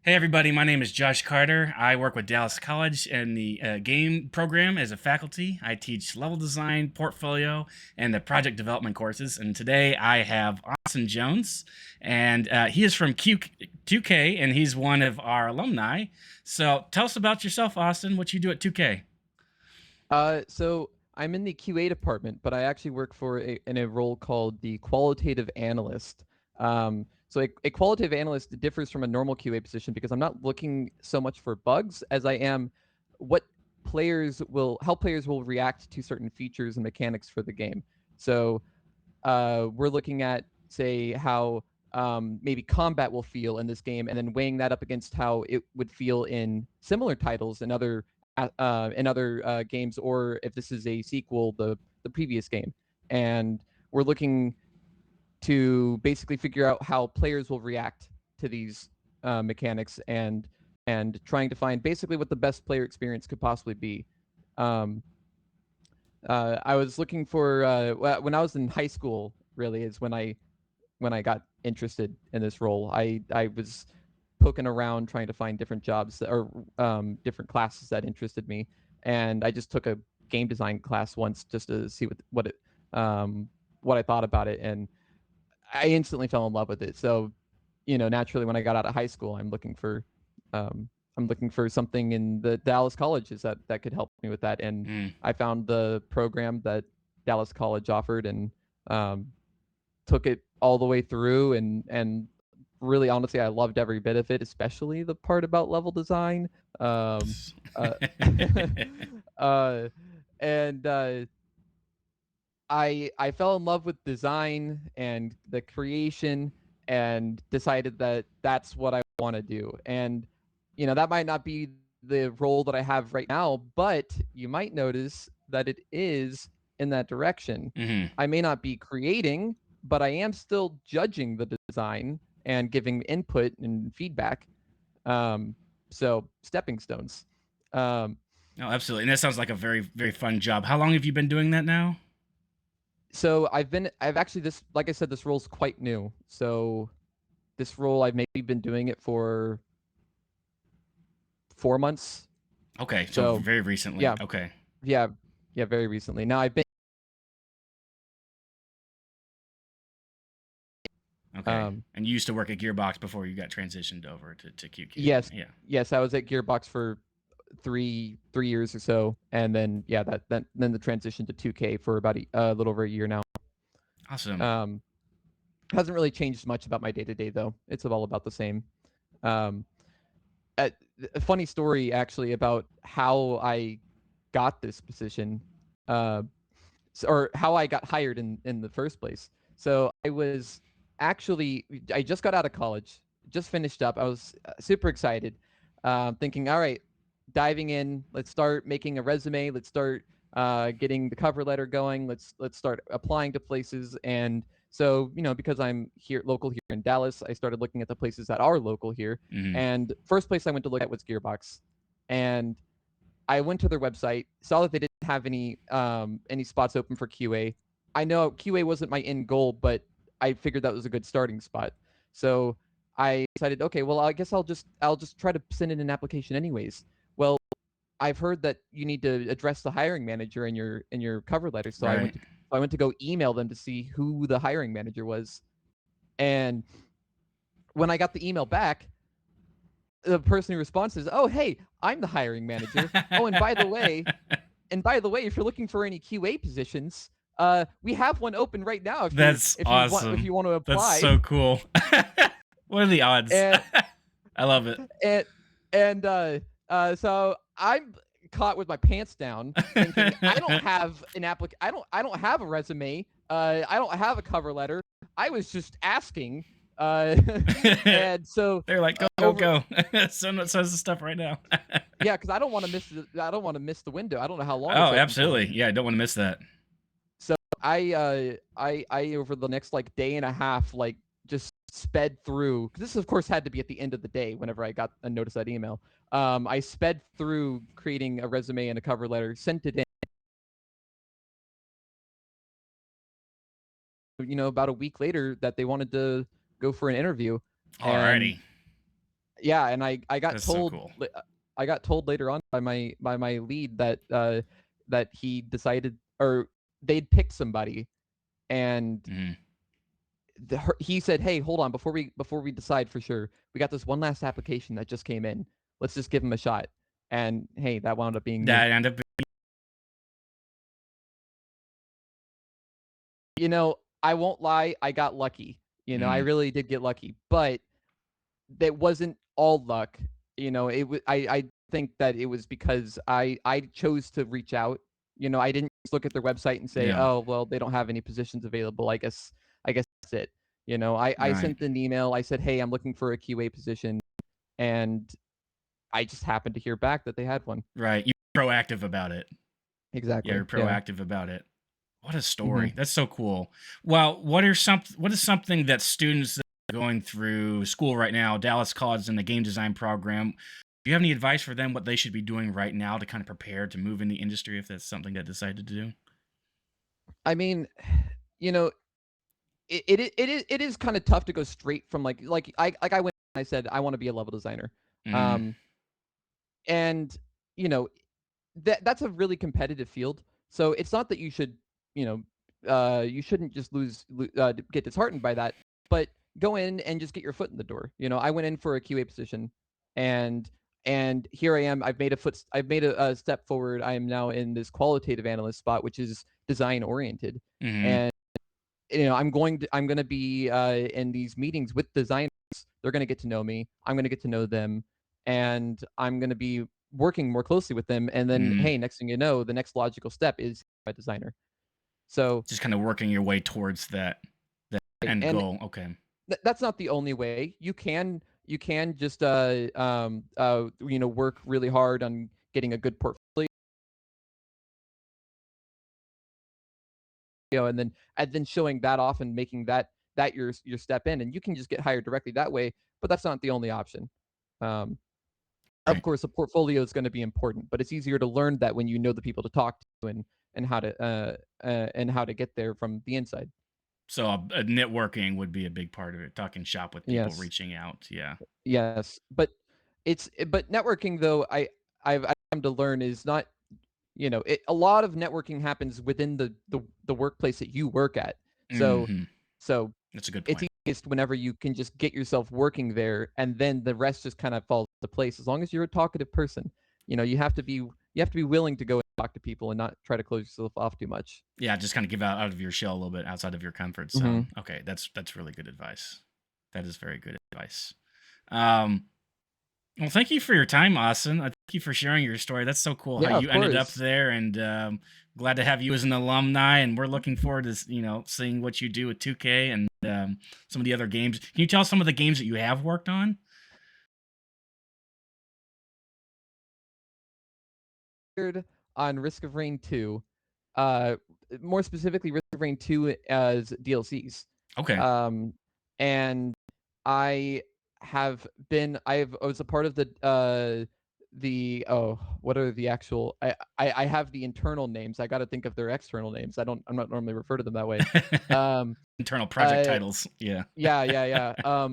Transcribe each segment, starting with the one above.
Hey everybody, my name is Josh Carter. I work with Dallas College in the game program as a faculty. I teach level design, portfolio, and the project development courses. And today I have Austin Jones, and he is from 2K, and he's one of our alumni. So tell us about yourself, Austin, what you do at 2K. So I'm in the QA department, but I actually work in a role called the Qualitative Analyst. So a qualitative analyst differs from a normal QA position because I'm not looking so much for bugs as I am what how players will react to certain features and mechanics for the game. So we're looking at, say, how maybe combat will feel in this game, and then weighing that up against how it would feel in similar titles in other games, or if this is a sequel, the previous game. And we're looking to basically figure out how players will react to these mechanics, and trying to find basically what the best player experience could possibly be. Um, I was looking for when I was in high school. Really, is when I got interested in this role. I was poking around trying to find different jobs or different classes that interested me, and I just took a game design class once just to see what I thought about it, and I instantly fell in love with it. So, naturally, when I got out of high school, I'm looking for something in the Dallas colleges that could help me with that, and Mm. I found the program that Dallas College offered, and um, took it all the way through, and really honestly I loved every bit of it, especially the part about level design. Um uh, uh and I fell in love with design and the creation, and decided that that's what I want to do. And that might not be the role that I have right now, but you might notice that it is in that direction. Hmm. I may not be creating, but I am still judging the design and giving input and feedback. Um, so stepping stones. Um, Oh, absolutely. And that sounds like a very, very fun job. How long have you been doing that now? so I've actually, this, like I said, this role's quite new. So this role, I've maybe been doing it for 4 months. Okay, so So very recently. yeah, Okay. yeah, yeah, very recently. Now I've been Okay. um And you used to work at Gearbox before you got transitioned over to QQ. yes, Yeah. yes, I was at Gearbox for three years or so, and then yeah, then the transition to 2K for about a little over a year now. Awesome. Um, hasn't really changed much about my day to day though. It's all about the same. Um, a, a funny story actually about how I got this position, uh, or how I got hired in the first place. So I just got out of college, just finished up. I was super excited, thinking, all right, diving in. Let's start making a resume. Let's start getting the cover letter going. Let's start applying to places. And so, because I'm here local here in Dallas, I started looking at the places that are local here. Hmm. And first place I went to look at was Gearbox, and I went to their website, saw that they didn't have any spots open for QA. I know QA wasn't my end goal, but I figured that was a good starting spot. So I decided, okay, well, I guess I'll just try to send in an application anyways. Well, I've heard that you need to address the hiring manager in your cover letter, so Right. I went to go email them to see who the hiring manager was. And when I got the email back, the person who responds says, "Oh, hey, I'm the hiring manager. Oh, and by the way, if you're looking for any QA positions, we have one open right now. That's If awesome. you want to That's apply." so cool. What are the odds? And I love it. and so I'm caught with my pants down, thinking I don't have a resume. I don't have a cover letter. I was just asking. Uh, and so They're like, go, go, over go. Send the stuff right now. Yeah, because I don't want to miss the window. I don't know how long it's Oh, open for. absolutely. Yeah, I don't want to miss that. So I over the next like day and a half, like, just sped through. 'Cause this of course had to be at the end of the day whenever I got a notice that email. I sped through creating a resume and a cover letter, sent it in. About a week later, that they wanted to go for an interview, and Alrighty. Yeah, and I got That's so told cool. I got told later on by my lead that that he decided, or they'd picked somebody, and Mhm. he said, "Hey, hold on, before we decide for sure, we got this one last application that just came in. Let's just give him a shot." And hey, that wound up being me. That ended up You know, I won't lie, I got lucky. You know, I mm, really did get lucky, but that wasn't all luck. You know, I think that it was because I chose to reach out. You know, I didn't just look at their website and say, yeah, "Oh, well, they don't have any positions available. I guess that's it." You know, I right, sent an email. I said, "Hey, I'm looking for a QA position," and I just happened to hear back that they had one. right. You're proactive about it. Yeah, Exactly. you're Yeah. proactive about it. What a story. Mhm. That's so cool. Well, what is something that students that are going through school right now, Dallas College in the game design program, do you have any advice for them what they should be doing right now to kind of prepare to move in the industry if that's something they decided to do? I mean, you know, it is kind of tough to go straight from I went and I said I want to be a level designer. Mm, Um and you know, that's a really competitive field. So it's not that you should, you know, you shouldn't just get disheartened by that, but go in and just get your foot in the door. You know, I went in for a QA position, and here I am. I've made a step forward. I am now in this qualitative analyst spot, which is design oriented, mm-hmm. and you know, I'm gonna be in these meetings with designers. They're gonna get to know me. I'm gonna get to know them, and I'm gonna be working more closely with them. And then, Mm, hey, next thing you know, the next logical step is a designer. So, just kind of working your way towards that end and goal. Okay. that's not the only way. You can just you know, work really hard on getting a good portfolio, and then showing that off and making that your step in, and you can just get hired directly that way. But that's not the only option. Um, of Right. course, a portfolio is going to be important, but it's easier to learn that when you know the people to talk to, and how to get there from the inside. So a networking would be a big part of it. Talking shop with people, Yes, reaching out. Yeah. yes, but networking though, I've come to learn is not, you know, a lot of networking happens within the workplace that you work at. So Hmm. so That's a good it's point. easiest whenever you can just get yourself working there, and then the rest just kind of falls into place as long as you're a talkative person. You know, you have to be willing to go and talk to people and not try to close yourself off too much. Yeah, just kind of give out of your shell a little bit outside of your comfort Mhm. zone. Okay, that's really good advice. That is very good advice. Um, well, thank you for your time, Austin. Thank you for sharing your story. That's so cool how Yeah, of you ended up course. there, and glad to have you as an alumni. And we're looking forward to seeing what you do with 2K and some of the other games. Can you tell us some of the games that you have worked on? On Risk of Rain 2, uh, more specifically Risk of Rain 2 as DLCs. Okay. Um, and I I was a part of what are the actual I have the internal names. I gotta think of their external names. I'm not normally refer to them that way. Um, Internal project uh, titles. Yeah. yeah, yeah, yeah.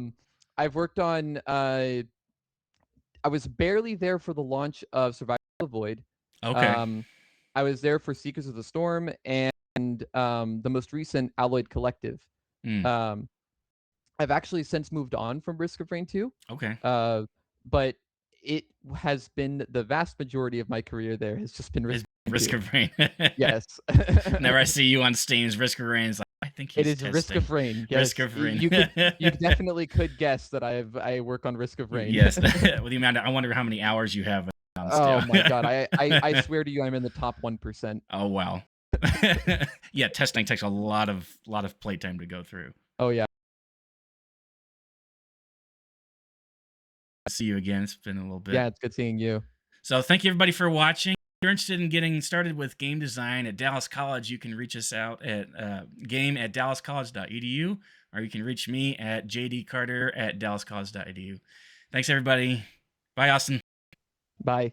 I've worked on I was barely there for the launch of Survival of the Void. Okay. Um, I was there for Seekers of the Storm and the most recent Alloyed Collective. Mm, Um, I've actually since moved on from Risk of Rain 2, okay. uh, but it has been the vast majority of my career there has just been Risk It's of Rain Risk 2. of Rain. Yes. Whenever I see you on Steam's Risk of Rain, it's like, I think It he's is Risk of testing. Rain. Risk Yes. of Rain. You definitely could guess that I work on Risk of Rain. Yes. With the amount I wonder how many hours you have on Oh Steam. my god. I swear to you I'm in the top 1%. Oh wow. Yeah, testing takes a lot of playtime to go through. Oh yeah. See you again. It's been a little Yeah, bit. it's good seeing you. So thank you everybody for watching. If you're interested in getting started with game design at Dallas College, you can reach us out at game@dallascollege.edu, or you can reach me at jdcarter@dallascollege.edu. Thanks everybody. Bye, Austin. Bye.